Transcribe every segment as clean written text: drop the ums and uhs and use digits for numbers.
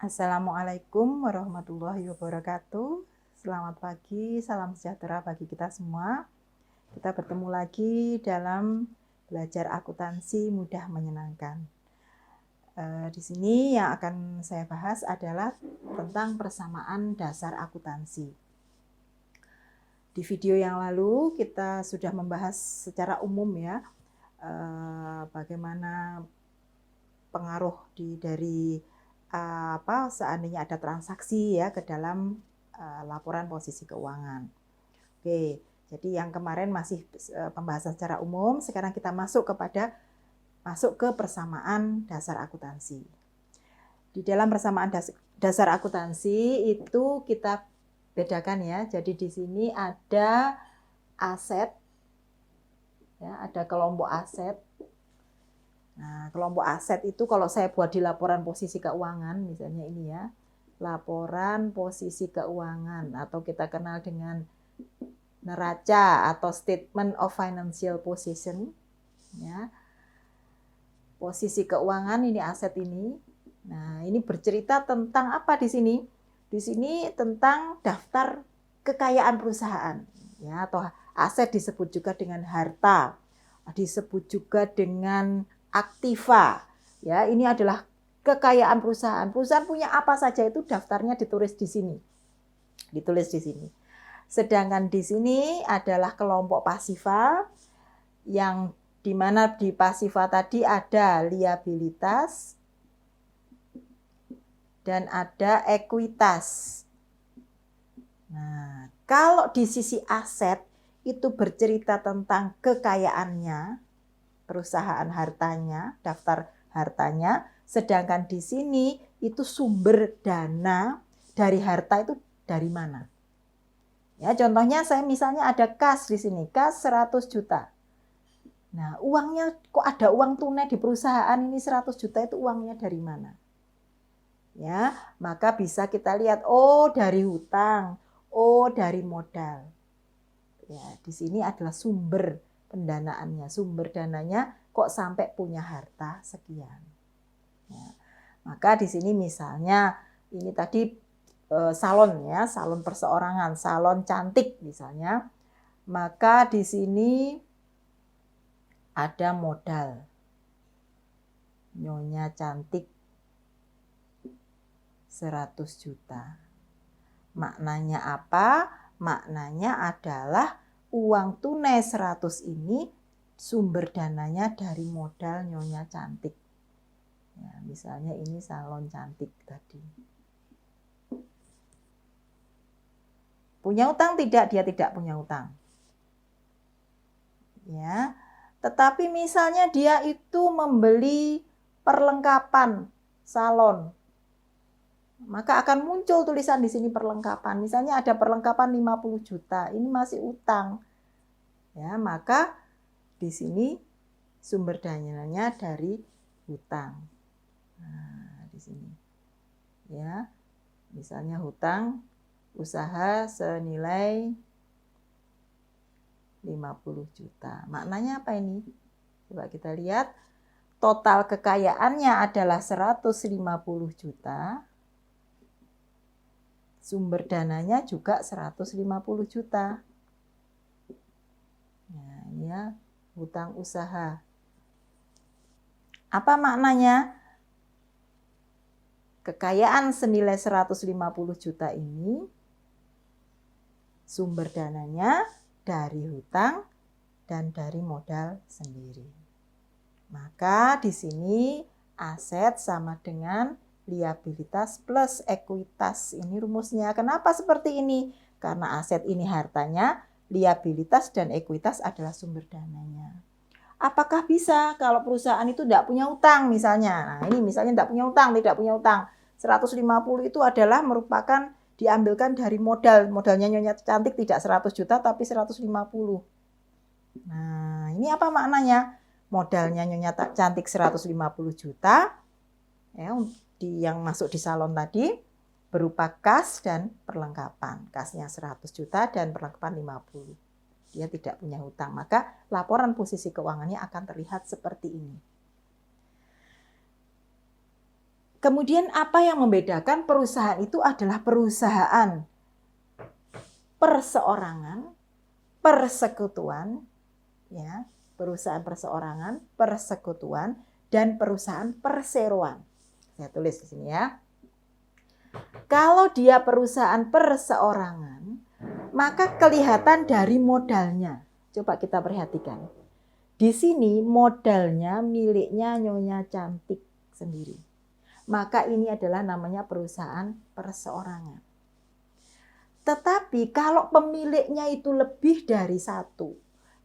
Assalamualaikum warahmatullahi wabarakatuh. Selamat pagi, salam sejahtera bagi kita semua. Kita bertemu lagi dalam belajar akuntansi mudah menyenangkan. Di sini yang akan saya bahas adalah tentang persamaan dasar akuntansi. Di video yang lalu kita sudah membahas secara umum ya, bagaimana pengaruh dari seandainya ada transaksi ya ke dalam laporan posisi keuangan. Oke, jadi yang kemarin masih pembahasan secara umum, sekarang kita masuk ke persamaan dasar akuntansi. Di dalam persamaan dasar akuntansi itu kita bedakan ya. Jadi di sini ada aset, ya, ada kelompok aset. Nah, kelompok aset itu kalau saya buat di laporan posisi keuangan, misalnya ini ya, laporan posisi keuangan atau kita kenal dengan neraca atau statement of financial position, ya. Posisi keuangan ini aset ini. Nah, ini bercerita tentang apa di sini? Di sini tentang daftar kekayaan perusahaan, ya, atau aset disebut juga dengan harta, disebut juga dengan aktiva, ya. Ini adalah kekayaan perusahaan. Perusahaan punya apa saja itu daftarnya ditulis di sini. Sedangkan di sini adalah kelompok pasiva, yang di mana di pasiva tadi ada liabilitas dan ada ekuitas. Nah, kalau di sisi aset itu bercerita tentang kekayaannya, perusahaan hartanya, daftar hartanya, sedangkan di sini itu sumber dana dari harta itu dari mana? Ya, contohnya saya misalnya ada kas di sini, kas 100 juta. Nah, uangnya kok ada uang tunai di perusahaan ini 100 juta itu uangnya dari mana? Ya, maka bisa kita lihat, oh dari hutang, oh dari modal. Ya, di sini adalah sumber pendanaannya, sumber dananya kok sampai punya harta sekian. Ya, maka di sini misalnya ini tadi salon ya, salon perseorangan, salon cantik misalnya, maka di sini ada modal, Nyonya Cantik 100 juta. Maknanya apa? Maknanya adalah uang tunai 100 ini sumber dananya dari modal Nyonya Cantik. Ya, misalnya ini salon cantik tadi. Punya utang tidak? Dia tidak punya utang. Ya, tetapi misalnya dia itu membeli perlengkapan salon, maka akan muncul tulisan di sini perlengkapan. Misalnya ada perlengkapan 50 juta, ini masih utang. Ya, maka di sini sumber dananya dari hutang. Nah, di sini. Ya. Misalnya hutang usaha senilai 50 juta. Maknanya apa ini? Coba kita lihat. Total kekayaannya adalah 150 juta. Sumber dananya juga 150 juta. Nah, ini ya, hutang usaha. Apa maknanya? Kekayaan senilai 150 juta ini sumber dananya dari hutang dan dari modal sendiri. Maka di sini aset sama dengan liabilitas plus ekuitas. Ini rumusnya. Kenapa seperti ini? Karena aset ini hartanya, liabilitas dan ekuitas adalah sumber dananya. Apakah bisa kalau perusahaan itu tidak punya utang misalnya? Nah, ini misalnya tidak punya utang. 150 itu adalah merupakan diambilkan dari modal. Modalnya Nyonya Cantik tidak 100 juta tapi 150. Nah, ini apa maknanya? Modalnya Nyonya Cantik 150 juta ya, yang masuk di salon tadi berupa kas dan perlengkapan. Kasnya 100 juta dan perlengkapan 50. Dia tidak punya hutang, maka laporan posisi keuangannya akan terlihat seperti ini. Kemudian apa yang membedakan perusahaan itu adalah perusahaan perseorangan, persekutuan, ya, perusahaan perseorangan, persekutuan, dan perusahaan perseroan. Saya tulis di sini ya. Kalau dia perusahaan perseorangan, maka kelihatan dari modalnya. Coba kita perhatikan. Di sini modalnya miliknya Nyonya Cantik sendiri. Maka ini adalah namanya perusahaan perseorangan. Tetapi kalau pemiliknya itu lebih dari satu,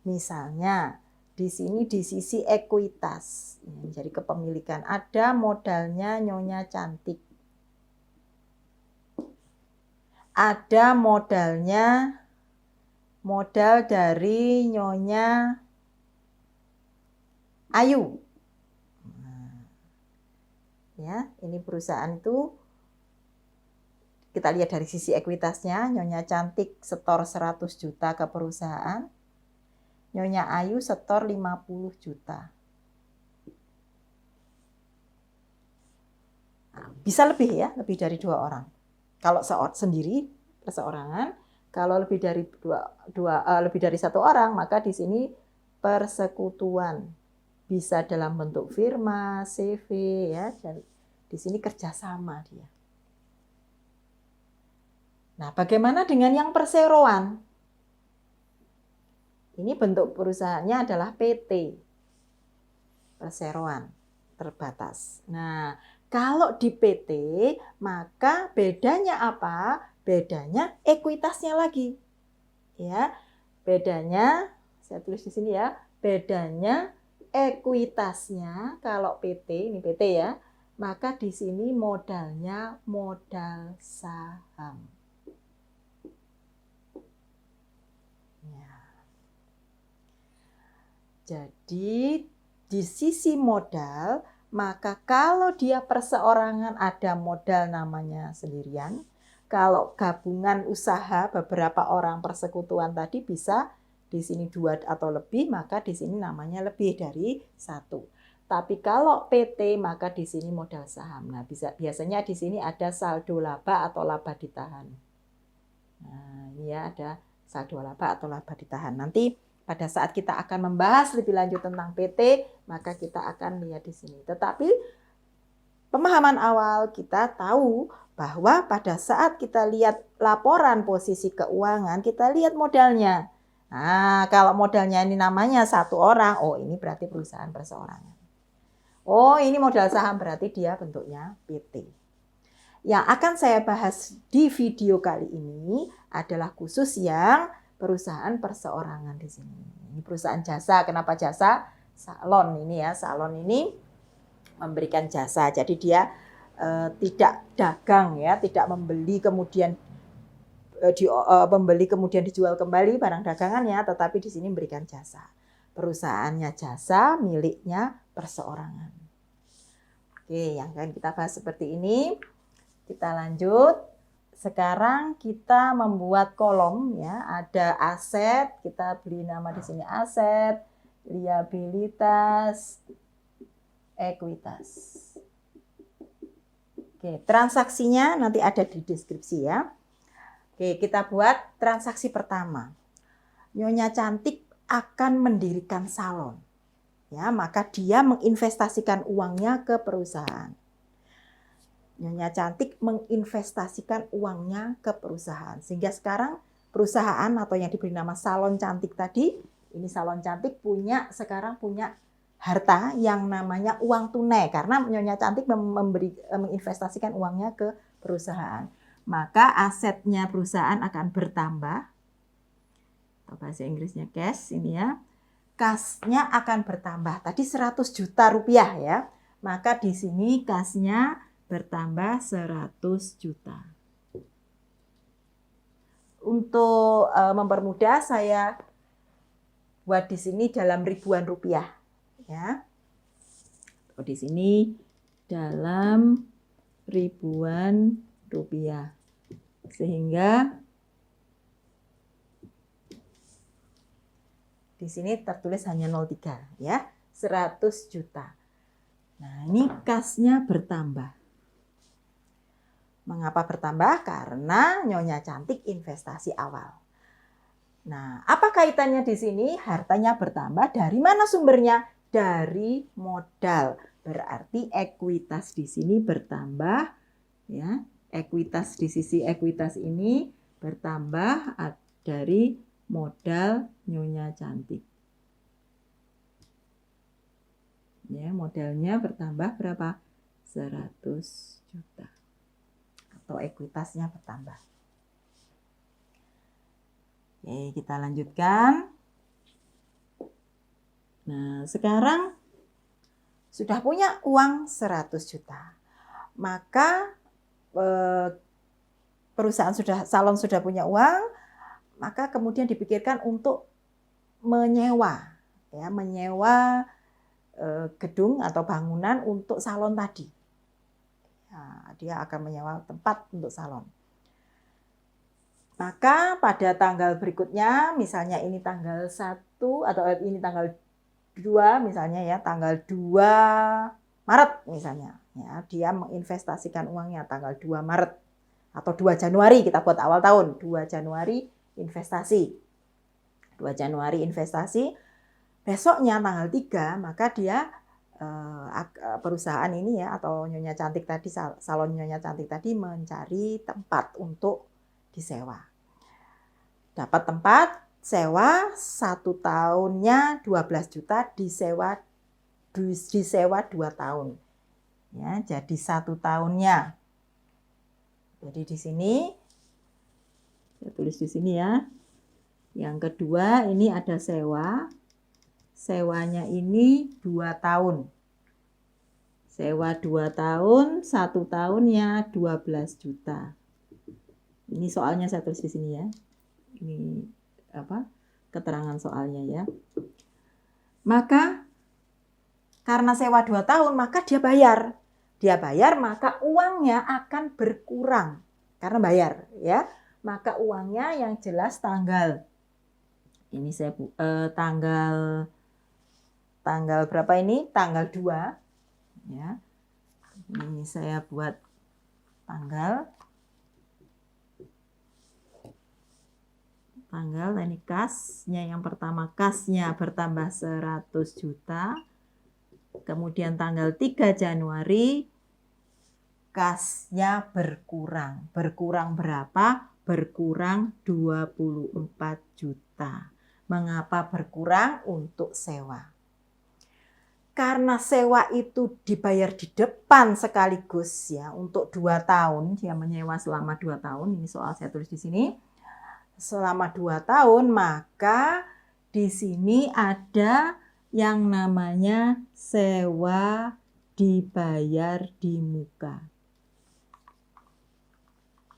misalnya di sini di sisi ekuitas, jadi kepemilikan, ada modalnya Nyonya Cantik, ada modal dari Nyonya Ayu. Ya, ini perusahaan itu kita lihat dari sisi ekuitasnya, Nyonya Cantik setor 100 juta ke perusahaan, Nyonya Ayu setor 50 juta. Nah, bisa lebih ya, lebih dari 2 orang. Kalau sendiri perseorangan, kalau lebih dari lebih dari 1 orang, maka di sini persekutuan. Bisa dalam bentuk firma, CV, ya, dan di sini kerjasama dia. Nah, bagaimana dengan yang perseroan? Ini bentuk perusahaannya adalah PT, perseroan terbatas. Nah, kalau di PT, maka bedanya apa? Bedanya ekuitasnya lagi. Ya, bedanya, saya tulis di sini ya, bedanya ekuitasnya kalau PT, ini PT ya, maka di sini modalnya modal saham. Ya. Jadi di sisi modal, maka kalau dia perseorangan ada modal namanya sendirian, kalau gabungan usaha beberapa orang persekutuan tadi bisa di sini 2 atau lebih, maka di sini namanya lebih dari 1. Tapi kalau PT maka di sini modal saham. Nah, biasanya di sini ada saldo laba atau laba ditahan. Nah, ini ya ada saldo laba atau laba ditahan. Nanti pada saat kita akan membahas lebih lanjut tentang PT, maka kita akan lihat di sini. Tetapi pemahaman awal kita tahu bahwa pada saat kita lihat laporan posisi keuangan, kita lihat modalnya. Nah, kalau modalnya ini namanya 1 orang, oh ini berarti perusahaan perseorangan. Oh, ini modal saham berarti dia bentuknya PT. Yang akan saya bahas di video kali ini adalah khusus yang perusahaan perseorangan di sini. Ini perusahaan jasa. Kenapa jasa? Salon ini ya, salon ini memberikan jasa. Jadi dia tidak dagang ya, tidak membeli kemudian membeli kemudian dijual kembali barang dagangannya, tetapi di sini memberikan jasa. Perusahaannya jasa, miliknya perseorangan. Oke, yang akan kita bahas seperti ini. Kita lanjut. Sekarang kita membuat kolom ya, ada aset, kita beri nama di sini aset, liabilitas, ekuitas. Oke, transaksinya nanti ada di deskripsi ya. Oke, kita buat transaksi pertama. Nyonya Cantik akan mendirikan salon. Ya, maka dia menginvestasikan uangnya ke perusahaan. Nyonya Cantik menginvestasikan uangnya ke perusahaan. Sehingga sekarang perusahaan atau yang diberi nama Salon Cantik tadi, ini Salon Cantik sekarang punya harta yang namanya uang tunai. Karena Nyonya Cantik menginvestasikan uangnya ke perusahaan. Maka asetnya perusahaan akan bertambah. Atau bahasa Inggrisnya cash ini ya. Kasnya akan bertambah. Tadi 100 juta rupiah ya. Maka di sini kasnya bertambah 100 juta. Untuk mempermudah saya buat di sini dalam ribuan rupiah ya. Di sini dalam ribuan rupiah. Sehingga di sini tertulis hanya 03 ya, 100 juta. Nah, ini kasnya bertambah. Mengapa bertambah? Karena Nyonya Cantik investasi awal. Nah, apa kaitannya di sini? Hartanya bertambah. Dari mana sumbernya? Dari modal. Berarti ekuitas di sini bertambah, ya. Ekuitas di sisi ekuitas ini bertambah dari modal Nyonya Cantik. Ya, modalnya bertambah berapa? 100 juta. Atau ekuitasnya bertambah. Oke, kita lanjutkan. Nah, sekarang sudah punya uang 100 juta. Maka perusahaan salon sudah punya uang, maka kemudian dipikirkan untuk menyewa, ya, menyewa gedung atau bangunan untuk salon tadi. Nah, dia akan menyewa tempat untuk salon. Maka pada tanggal berikutnya, misalnya ini tanggal 1 atau ini tanggal 2 misalnya ya, tanggal 2 Maret misalnya. Ya, dia menginvestasikan uangnya tanggal 2 Maret atau 2 Januari, kita buat awal tahun. 2 Januari investasi. 2 Januari investasi. Besoknya tanggal 3, maka dia perusahaan ini ya, atau Nyonya Cantik tadi, salon Nyonya Cantik tadi mencari tempat untuk disewa. Dapat tempat, sewa 1 tahunnya 12 juta, disewa 2 tahun. Ya, jadi 1 tahunnya. Jadi di sini saya tulis di sini ya. Yang kedua ini ada sewa. Sewanya ini 2 tahun. Sewa 2 tahun, 1 tahunnya 12 juta. Ini soalnya saya tulis di sini ya. Ini keterangan soalnya ya. Maka karena sewa 2 tahun, maka dia bayar. Dia bayar, maka uangnya akan berkurang. Karena bayar ya. Maka uangnya yang jelas tanggal. Ini saya tanggal berapa ini? Tanggal 2. Ya. Ini saya buat tanggal, ini kasnya yang pertama, kasnya bertambah 100 juta. Kemudian tanggal 3 Januari kasnya berkurang. Berkurang berapa? Berkurang 24 juta. Mengapa berkurang? Untuk sewa. Karena sewa itu dibayar di depan sekaligus ya, untuk 2 tahun, dia menyewa selama 2 tahun. Ini soal saya tulis di sini. Selama 2 tahun, maka di sini ada yang namanya sewa dibayar di muka.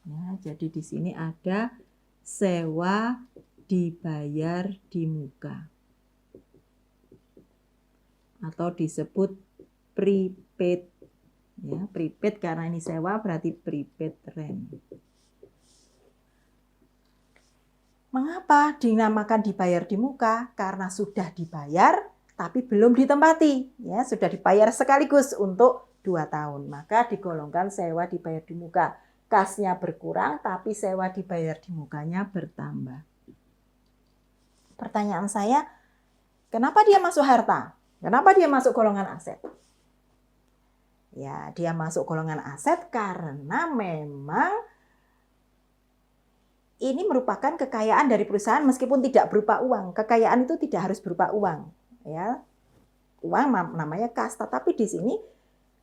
Ya, jadi di sini ada sewa dibayar di muka. Atau disebut prepaid. Ya, prepaid karena ini sewa berarti prepaid rent. Mengapa dinamakan dibayar di muka? Karena sudah dibayar tapi belum ditempati. Ya, sudah dibayar sekaligus untuk 2 tahun. Maka digolongkan sewa dibayar di muka. Kasnya berkurang tapi sewa dibayar di mukanya bertambah. Pertanyaan saya, kenapa dia masuk harta? Kenapa dia masuk golongan aset? Ya, dia masuk golongan aset karena memang ini merupakan kekayaan dari perusahaan meskipun tidak berupa uang. Kekayaan itu tidak harus berupa uang, ya. Uang namanya kas, tetapi di sini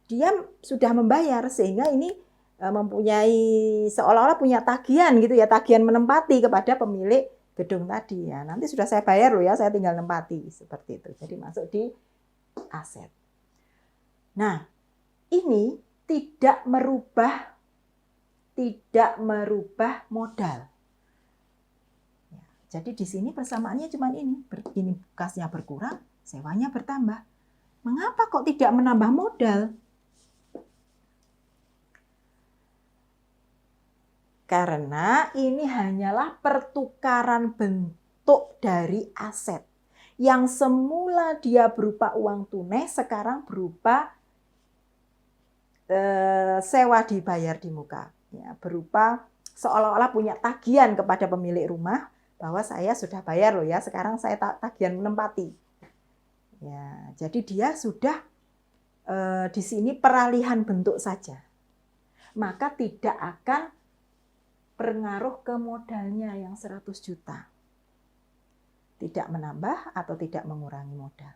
dia sudah membayar sehingga ini mempunyai seolah-olah punya tagihan gitu ya, tagihan menempati kepada pemilik gedung tadi ya. Nanti sudah saya bayar loh ya, saya tinggal nempati seperti itu. Jadi masuk di aset. Nah, ini tidak merubah modal. Jadi di sini persamaannya cuma ini kasnya berkurang, sewanya bertambah. Mengapa kok tidak menambah modal? Karena ini hanyalah pertukaran bentuk dari aset. Yang semula dia berupa uang tunai, sekarang berupa sewa dibayar di muka. Ya, berupa seolah-olah punya tagihan kepada pemilik rumah bahwa saya sudah bayar loh ya, sekarang saya tagihan menempati. Ya, jadi dia sudah di sini peralihan bentuk saja. Maka tidak akan berpengaruh ke modalnya yang 100 juta. Tidak menambah atau tidak mengurangi modal.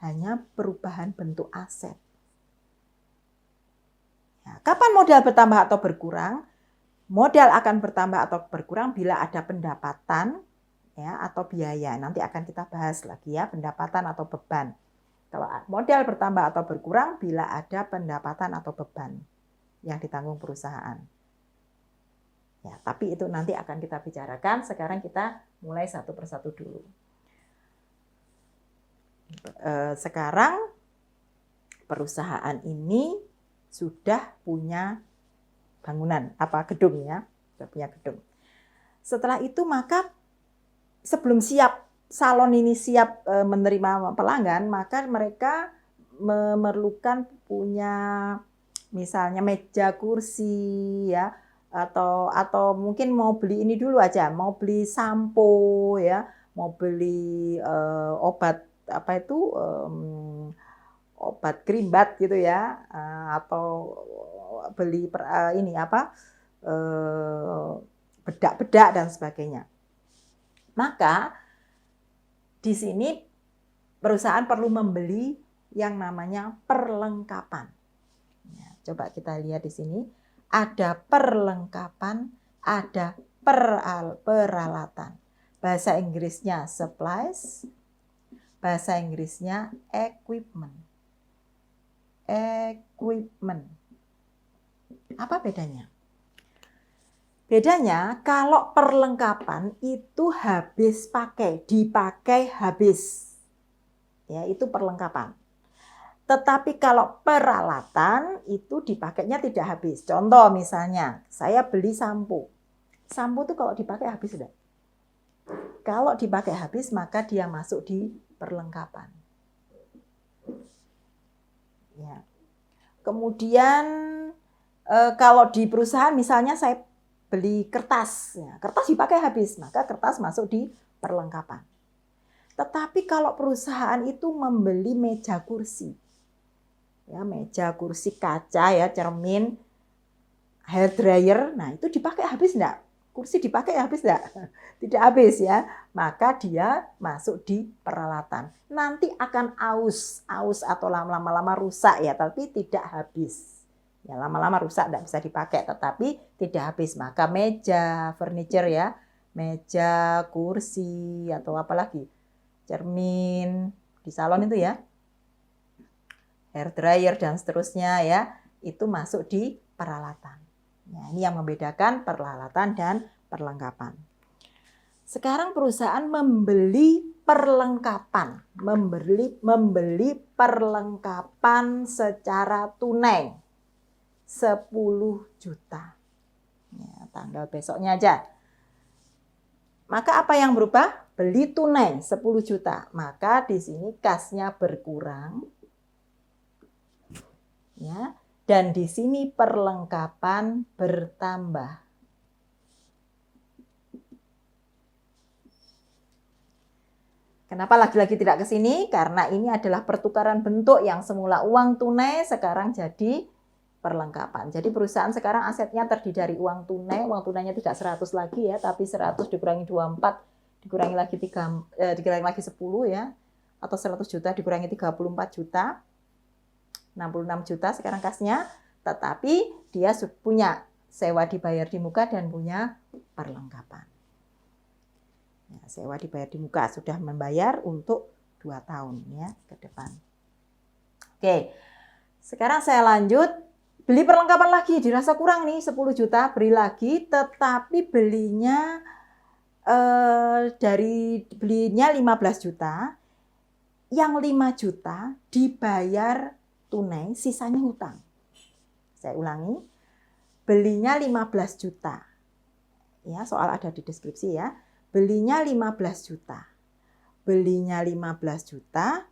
Hanya perubahan bentuk aset. Ya, kapan modal bertambah atau berkurang? Modal akan bertambah atau berkurang bila ada pendapatan ya atau biaya. Nanti akan kita bahas lagi ya, pendapatan atau beban. Kalau modal bertambah atau berkurang bila ada pendapatan atau beban yang ditanggung perusahaan. Ya, tapi itu nanti akan kita bicarakan. Sekarang kita mulai satu persatu dulu. Sekarang perusahaan ini sudah punya bangunan, gedung ya, sudah punya gedung. Setelah itu maka sebelum salon ini siap menerima pelanggan, maka mereka memerlukan punya misalnya meja, kursi ya, atau mungkin mau beli ini dulu aja, mau beli sampo ya, mau beli obat obat krimbat gitu ya, atau beli bedak-bedak dan sebagainya. Maka di sini perusahaan perlu membeli yang namanya perlengkapan. Ya, coba kita lihat di sini ada perlengkapan, ada peralatan. Bahasa Inggrisnya supplies, bahasa Inggrisnya equipment. Apa bedanya? Bedanya kalau perlengkapan itu habis dipakai habis. Ya, itu perlengkapan. Tetapi kalau peralatan itu dipakainya tidak habis. Contoh misalnya, saya beli sampo. Sampo itu kalau dipakai habis sudah. Kalau dipakai habis maka dia masuk di perlengkapan. Ya. Kemudian kalau di perusahaan misalnya saya beli kertas, ya, kertas dipakai habis, maka kertas masuk di perlengkapan. Tetapi kalau perusahaan itu membeli meja kursi, ya meja kursi kaca ya, cermin, hair dryer, nah itu dipakai habis enggak? Kursi dipakai habis enggak? Tidak habis ya, maka dia masuk di peralatan. Nanti akan aus atau lama-lama rusak ya, tapi tidak habis. Ya lama-lama rusak tidak bisa dipakai, tetapi tidak habis. Maka meja, furniture ya, meja, kursi atau apalagi, cermin di salon itu ya, hair dryer dan seterusnya ya, itu masuk di peralatan. Nah, ini yang membedakan peralatan dan perlengkapan. Sekarang perusahaan membeli perlengkapan, membeli perlengkapan secara tunai 10 juta. Ya, tanggal besoknya aja. Maka apa yang berubah? Beli tunai 10 juta. Maka di sini kasnya berkurang. Ya. Dan di sini perlengkapan bertambah. Kenapa lagi-lagi tidak ke sini? Karena ini adalah pertukaran bentuk yang semula uang tunai sekarang jadi perlengkapan. Jadi perusahaan sekarang asetnya terdiri dari uang tunainya tidak 100 lagi ya, tapi 100 dikurangi 24 dikurangi lagi 10 ya, atau 100 juta dikurangi 34 juta. 66 juta sekarang kasnya, tetapi dia punya sewa dibayar di muka dan punya perlengkapan. Ya, sewa dibayar di muka sudah membayar untuk 2 tahun ya ke depan. Oke, sekarang saya lanjut. Beli perlengkapan lagi, dirasa kurang nih 10 juta, beli lagi, tetapi belinya 15 juta, yang 5 juta dibayar tunai, sisanya hutang. Saya ulangi, belinya 15 juta. Ya, soal ada di deskripsi ya. Belinya 15 juta. Belinya 15 juta,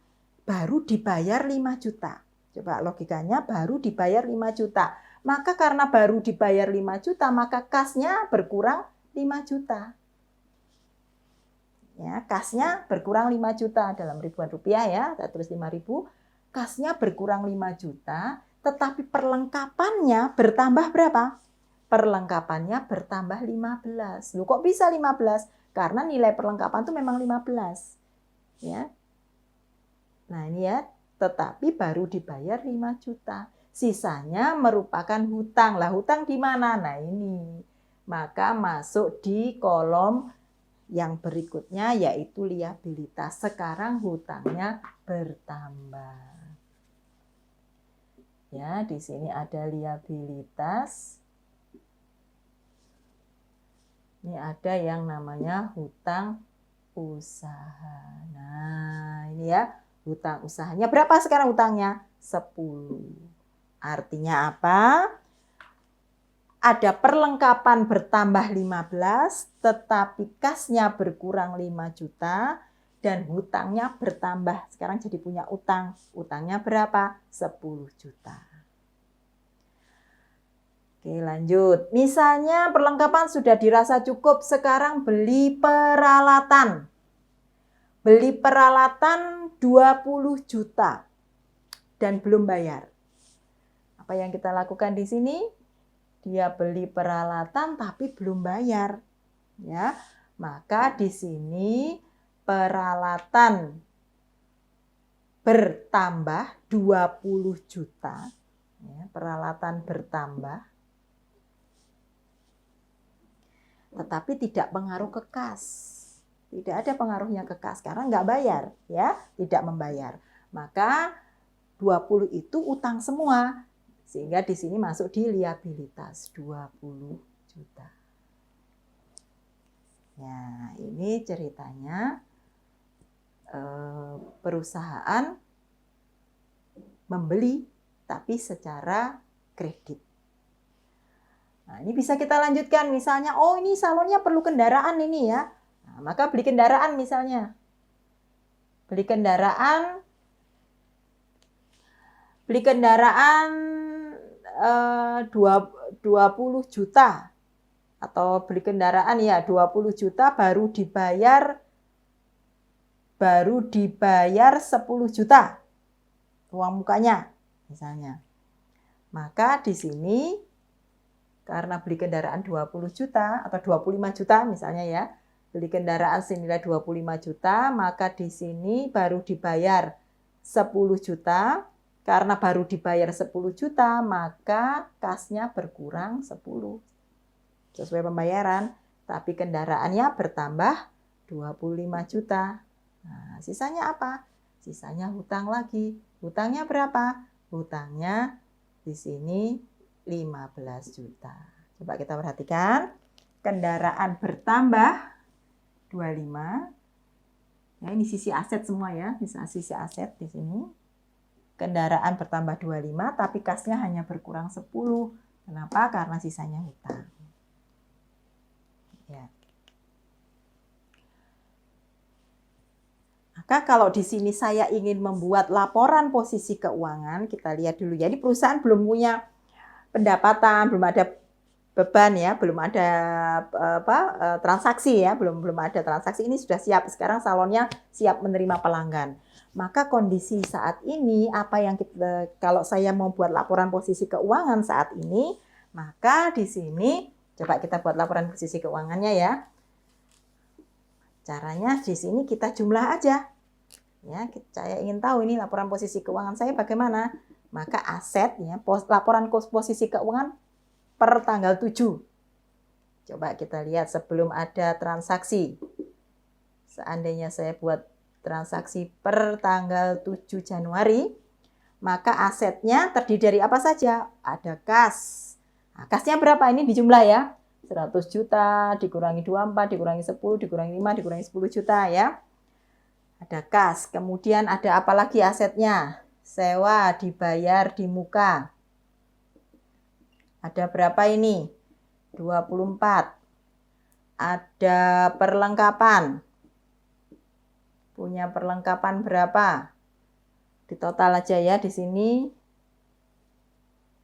baru dibayar 5 juta. Coba logikanya baru dibayar 5 juta. Maka karena baru dibayar 5 juta, maka kasnya berkurang 5 juta. Ya, kasnya berkurang 5 juta dalam ribuan rupiah ya, saya tulis 5.000. Kasnya berkurang 5 juta, tetapi perlengkapannya bertambah berapa? Perlengkapannya bertambah 15. Loh, kok bisa 15? Karena nilai perlengkapan itu memang 15. Ya. Nah, ini ya, tetapi baru dibayar 5 juta. Sisanya merupakan hutang. Lah, hutang di mana? Nah, ini. Maka masuk di kolom yang berikutnya yaitu liabilitas. Sekarang hutangnya bertambah. Ya, di sini ada liabilitas. Ini ada yang namanya hutang usaha. Nah, ini ya, hutang usahanya berapa sekarang hutangnya? 10. Artinya apa? Ada perlengkapan bertambah 15, tetapi kasnya berkurang 5 juta, dan hutangnya bertambah. Sekarang jadi punya utang. Utangnya berapa? 10 juta. Oke, lanjut. Misalnya perlengkapan sudah dirasa cukup, sekarang beli peralatan. Beli peralatan 20 juta dan belum bayar. Apa yang kita lakukan di sini? Dia beli peralatan tapi belum bayar. Ya. Maka di sini peralatan bertambah 20 juta. Ya, peralatan bertambah. Tetapi tidak pengaruh ke kas. Tidak ada pengaruhnya ke kas karena nggak bayar, ya, tidak membayar. Maka 20 itu utang semua. Sehingga di sini masuk di liabilitas 20 juta. Ya, ini ceritanya perusahaan membeli tapi secara kredit. Nah, ini bisa kita lanjutkan. Misalnya, oh ini salonnya perlu kendaraan ini ya. Nah, maka beli kendaraan misalnya. Beli kendaraan 20 juta. Atau beli kendaraan ya 20 juta baru dibayar 10 juta. Uang mukanya misalnya. Maka di sini karena beli kendaraan 20 juta atau 25 juta misalnya ya. Beli kendaraan senilai 25 juta, maka di sini baru dibayar 10 juta. Karena baru dibayar 10 juta, maka kasnya berkurang 10. Sesuai pembayaran, tapi kendaraannya bertambah 25 juta. Nah, sisanya apa? Sisanya hutang lagi. Hutangnya berapa? Hutangnya di sini 15 juta. Coba kita perhatikan. Kendaraan bertambah 25. Nah, ini sisi aset semua ya, bisa sisi aset di sini. Kendaraan bertambah 25, tapi kasnya hanya berkurang 10. Kenapa? Karena sisanya hutang. Ya. Maka kalau di sini saya ingin membuat laporan posisi keuangan, kita lihat dulu. Jadi perusahaan belum punya pendapatan, belum ada beban ya, belum ada transaksi ya, belum ada transaksi. Ini sudah siap. Sekarang salonnya siap menerima pelanggan. Maka kondisi saat ini apa yang kalau saya mau buat laporan posisi keuangan saat ini, maka di sini coba kita buat laporan posisi keuangannya ya. Caranya di sini kita jumlah aja. Ya, saya ingin tahu ini laporan posisi keuangan saya bagaimana. Maka aset ya, laporan posisi keuangan per tanggal 7. Coba kita lihat sebelum ada transaksi. Seandainya saya buat transaksi per tanggal 7 Januari, maka asetnya terdiri dari apa saja? Ada kas. Nah, kasnya berapa? Ini dijumlah ya. 100 juta dikurangi 24, dikurangi 10, dikurangi 5, dikurangi 10 juta ya. Ada kas. Kemudian ada apa lagi asetnya? Sewa dibayar di muka. Ada berapa ini? 24. Ada perlengkapan. Punya perlengkapan berapa? Di total aja ya di sini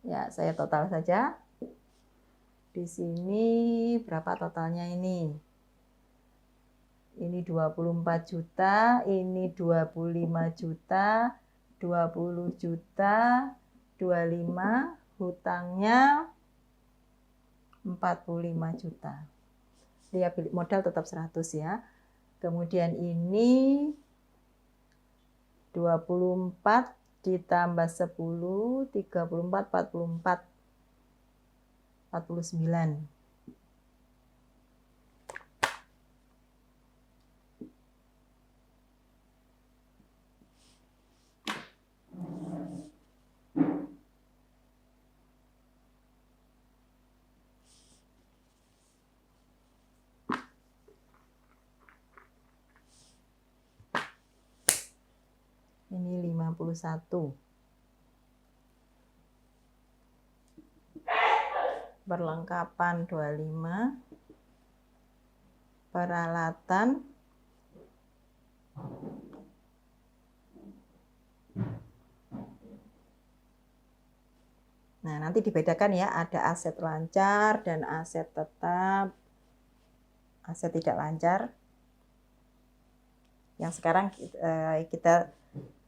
Ya, saya total saja. Di sini berapa totalnya ini? Ini 24 juta, ini 25 juta, 20 juta, 25, hutangnya 45 juta. Lihat modal tetap 100 ya. Kemudian ini 24 ditambah 10, 34, 44, 49. Ini 51. Perlengkapan 25. Peralatan nah, nanti dibedakan ya, ada aset lancar dan aset tetap, aset tidak lancar. Yang sekarang kita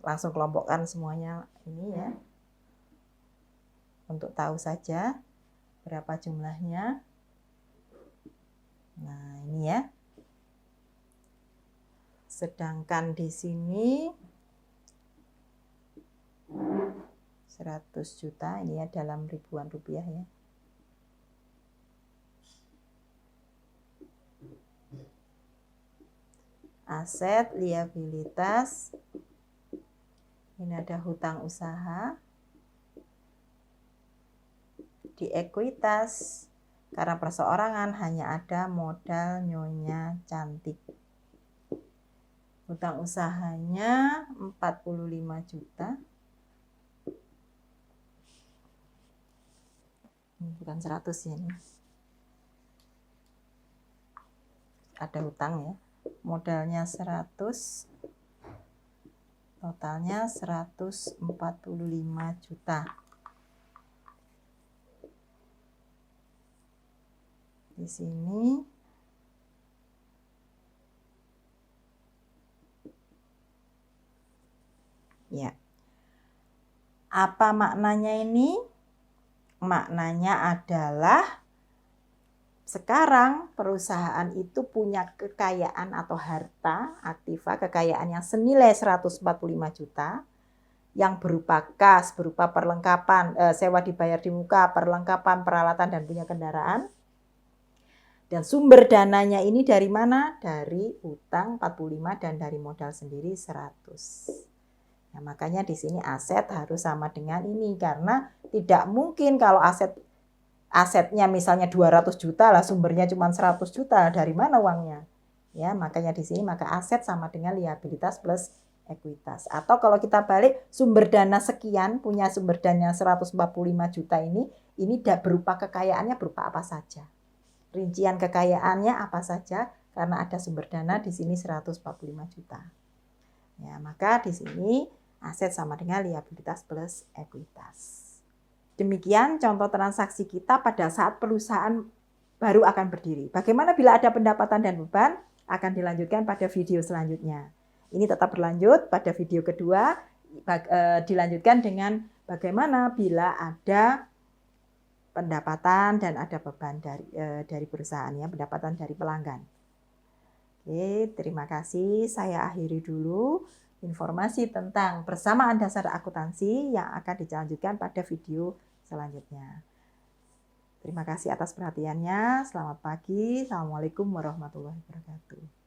langsung kelompokkan semuanya ini ya, untuk tahu saja berapa jumlahnya. Nah, ini ya. Sedangkan di sini 100 juta, ini ya dalam ribuan rupiah ya. Aset, liabilitas, ini ada hutang usaha. Di ekuitas, karena perseorangan hanya ada modal Nyonya Cantik. Hutang usahanya 45 juta. Ini bukan 100 ya ini. Ada hutang ya. Modalnya 100. Totalnya 145 juta. Di sini ya. Apa maknanya ini? Maknanya adalah sekarang perusahaan itu punya kekayaan atau harta aktiva, kekayaan yang senilai 145 juta yang berupa kas, berupa perlengkapan, sewa dibayar di muka, perlengkapan, peralatan, dan punya kendaraan. Dan sumber dananya ini dari mana? Dari utang 45 dan dari modal sendiri 100. Nah, makanya di sini aset harus sama dengan ini, karena tidak mungkin kalau asetnya misalnya 200 juta lah sumbernya cuma 100 juta, dari mana uangnya? Ya, makanya di sini maka aset sama dengan liabilitas plus ekuitas. Atau kalau kita balik, sumber dana sekian, punya sumber dana 145 juta ini berupa kekayaannya berupa apa saja. Rincian kekayaannya apa saja, karena ada sumber dana di sini 145 juta. Ya, maka di sini aset sama dengan liabilitas plus ekuitas. Demikian contoh transaksi kita pada saat perusahaan baru akan berdiri. Bagaimana bila ada pendapatan dan beban? Akan dilanjutkan pada video selanjutnya. Ini tetap berlanjut pada video kedua, dilanjutkan dengan bagaimana bila ada pendapatan dan ada beban dari perusahaan ya, pendapatan dari pelanggan. Oke, terima kasih. Saya akhiri dulu informasi tentang persamaan dasar akuntansi yang akan dilanjutkan pada video selanjutnya. Terima kasih atas perhatiannya. Selamat pagi. Assalamualaikum warahmatullahi wabarakatuh.